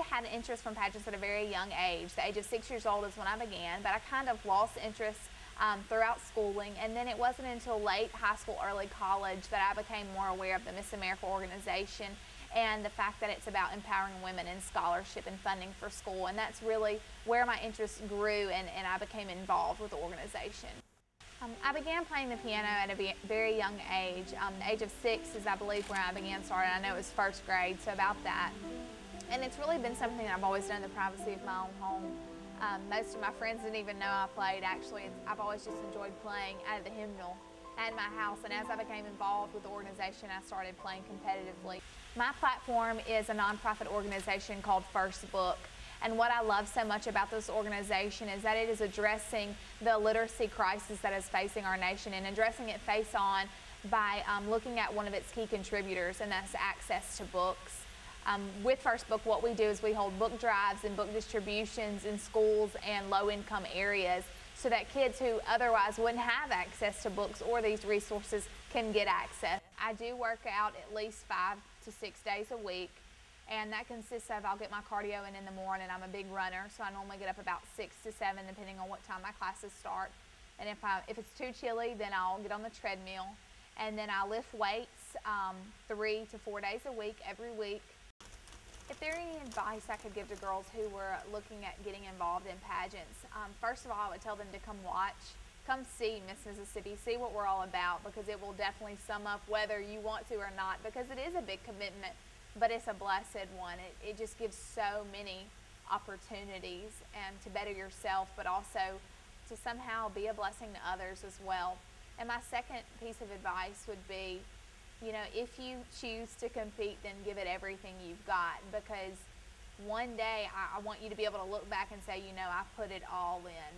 had an interest from pageants at a very young age. The age of 6 years old is when I began, but I kind of lost interest throughout schooling, and then it wasn't until late high school, early college that I became more aware of the Miss America organization and the fact that it's about empowering women in scholarship and funding for school, and that's really where my interest grew, and I became involved with the organization. I began playing the piano at a very young age. The age of 6 is, I believe, where I began starting. I know it was first grade, so about that. And it's really been something that I've always done in the privacy of my own home. Most of my friends didn't even know I played. Actually, I've always just enjoyed playing out of the hymnal at my house, and as I became involved with the organization, I started playing competitively. My platform is a nonprofit organization called First Book. And what I love so much about this organization is that it is addressing the literacy crisis that is facing our nation, and addressing it face on by looking at one of its key contributors, and that's access to books. With First Book, what we do is we hold book drives and book distributions in schools and low-income areas so that kids who otherwise wouldn't have access to books or these resources can get access. I do work out at least 5 to 6 days a week. And that consists of, I'll get my cardio in the morning. I'm a big runner, so I normally get up about 6 to 7, depending on what time my classes start. And if it's too chilly, then I'll get on the treadmill. And then I lift weights 3 to 4 days a week, every week. If there any advice I could give to girls who were looking at getting involved in pageants, first of all, I would tell them to come watch. Come see Miss Mississippi, see what we're all about, because it will definitely sum up whether you want to or not, because it is a big commitment. But it's a blessed one. It just gives so many opportunities to better yourself, but also to somehow be a blessing to others as well. And my second piece of advice would be, you know, if you choose to compete, then give it everything you've got, because one day I want you to be able to look back and say, you know, I put it all in.